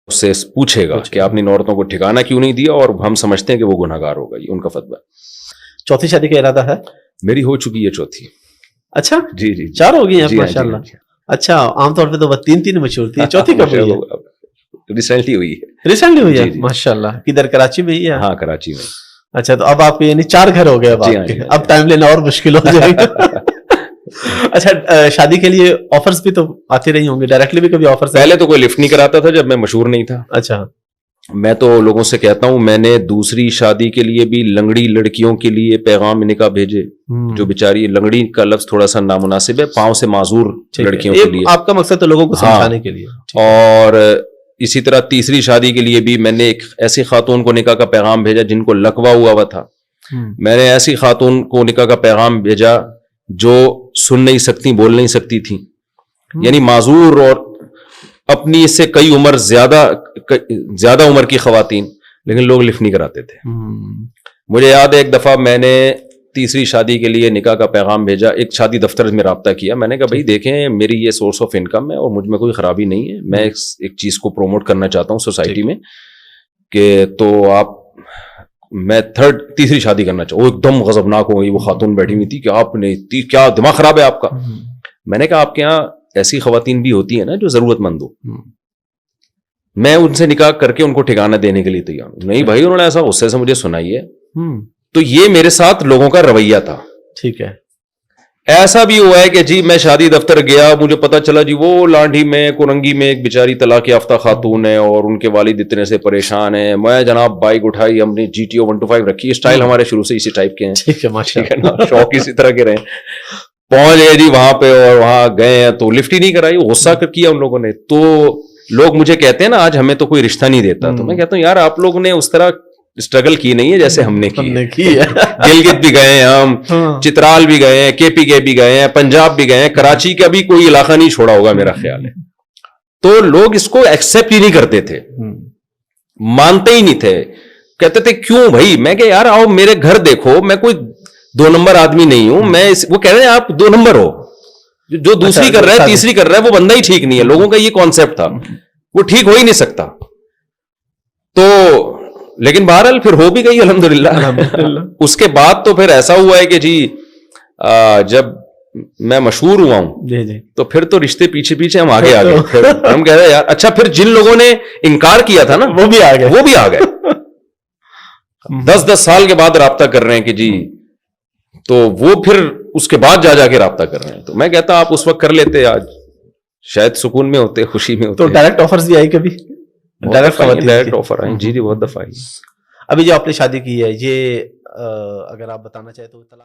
اس سے پوچھے گا کہ آپ نے ان عورتوں کو ٹھکانہ کیوں نہیں دیا اور ہم سمجھتے ہیں کہ وہ گنہگار ہوگا. یہ ان کا فتویٰ. چوتھی شادی کا ارادہ ہے؟ میری ہو چکی ہے چوتھی. اچھا جی جی 4 ہو گئی ہیں ماشاء اللہ. اچھا عام طور پہ تو 3 مشہور تھی, چوتھی کب ہوئی ہے؟ ریسنٹلی ہوئی ہے. ریسنٹلی ہوئی ہے ماشاء اللہ. کدھر کراچی میں ہی ہے؟ ہاں کراچی میں. اچھا تو اب آپ کے یعنی 4 گھر ہو گئے اب آپ کے, اب ٹائم لینا اور مشکل ہو جائے گا. اچھا شادی کے لیے آفرز بھی تو آتے رہی ہوں گے, ڈائریکٹلی بھی کبھی آفرز؟ پہلے تو کوئی لفٹ نہیں کراتا تھا جب میں مشہور نہیں تھا. اچھا میں تو لوگوں سے کہتا ہوں میں نے دوسری شادی کے لیے بھی لنگڑی لڑکیوں کے لیے پیغام نکاح بھیجے, جو بیچاری, لنگڑی کا لفظ تھوڑا سا نامناسب ہے, پاؤں سے معذور لڑکیوں کے لیے. آپ کا مقصد تو لوگوں کو سمجھانے کے لیے. اور اسی طرح تیسری شادی کے لیے بھی میں نے ایک ایسی خاتون کو نکاح کا پیغام بھیجا جن کو لقوہ ہوا تھا. میں نے ایسی خاتون کو نکاح کا پیغام بھیجا جو سن نہیں سکتی, بول نہیں سکتی تھیں, یعنی معذور اور اپنی اس سے کئی عمر زیادہ عمر کی خواتین, لیکن لوگ لفٹ نہیں کراتے تھے. مجھے یاد ہے ایک دفعہ میں نے تیسری شادی کے لیے نکاح کا پیغام بھیجا, ایک شادی دفتر میں رابطہ کیا. میں نے کہا بھائی دیکھیں میری یہ سورس آف انکم ہے اور مجھ میں کوئی خرابی نہیں ہے, میں ایک چیز کو پروموٹ کرنا چاہتا ہوں سوسائٹی میں, کہ تو آپ, میں تیسری شادی کرنا چاہوں. وہ ایک دم غضبناک ہو گئی, وہ خاتون بیٹھی ہوئی تھی کہ آپ نے کیا دماغ خراب ہے آپ کا. میں نے کہا آپ کے یہاں ایسی خواتین بھی ہوتی ہیں نا جو ضرورت مند ہو, میں ان سے نکاح کر کے ان کو ٹھکانہ دینے کے لیے تیار ہوں. نہیں بھائی, انہوں نے ایسا غصے سے مجھے سنائی ہے. تو یہ میرے ساتھ لوگوں کا رویہ تھا. ٹھیک ہے. ایسا بھی ہوا ہے کہ جی میں شادی دفتر گیا, مجھے پتا چلا جی وہ لانڈھی میں کورنگی میں ایک بیچاری طلاق یافتہ خاتون ہے اور ان کے والد اتنے سے پریشان ہیں. میں جناب بائک اٹھائی, ہم نے GTO 125 رکھی. اسٹائل ہمارے شروع سے اسی ٹائپ کے ہیں. ٹھیک ہے ماشاء اللہ, شوق اسی طرح کے رہے. پہنچ گئے جی وہاں پہ اور وہاں گئے ہیں تو لفٹ ہی نہیں کرائی. غصہ کیا ان لوگوں نے. تو لوگ مجھے کہتے ہیں نا آج ہمیں تو کوئی رشتہ نہیں دیتا, تو میں کہتا ہوں یار آپ لوگوں نے اس طرح اسٹرگل کی نہیں ہے جیسے ہم نے کی ہے. گلگت بھی گئے ہیں ہم, چترال بھی گئے ہیں, KPK بھی گئے ہیں, پنجاب بھی گئے ہیں, کراچی کا بھی کوئی علاقہ نہیں چھوڑا ہوگا میرا خیال ہے. تو لوگ اس کو ایکسپٹ ہی نہیں کرتے تھے, مانتے ہی نہیں تھے, کہتے تھے کیوں بھائی. میں کہ یار آؤ میرے گھر دیکھو, میں کوئی 2 نمبر آدمی نہیں ہوں. میں وہ کہہ رہے ہیں آپ 2 نمبر ہو, جو دوسری کر رہا ہے تیسری کر رہا ہے وہ بندہ ہی ٹھیک نہیں ہے. لوگوں کا یہ کانسیپٹ تھا, وہ ٹھیک ہو ہی نہیں سکتا. تو لیکن بہرحال پھر ہو بھی گئی الحمدللہ. اس کے بعد تو پھر ایسا ہوا ہے کہ جی جب میں مشہور ہوا ہوں تو پھر تو رشتے پیچھے پیچھے ہم آگے آ گئے. پھر ہم کہہ رہے ہیں یار اچھا, پھر جن لوگوں نے انکار کیا تھا نا وہ بھی آ گئے 10 سال کے بعد رابطہ کر رہے ہیں کہ جی, تو وہ پھر اس کے بعد جا کے رابطہ کر رہے ہیں. تو میں کہتا آپ اس وقت کر لیتے, آج شاید سکون میں ہوتے, خوشی میں ہوتے. تو ڈائریکٹ آفرز بھی آئی کبھی؟ ڈائریکٹ آفر آئی جی, بہت دفعہ آئی. ابھی جو آپ نے شادی کی ہے یہ اگر آپ بتانا چاہیں تو طلاق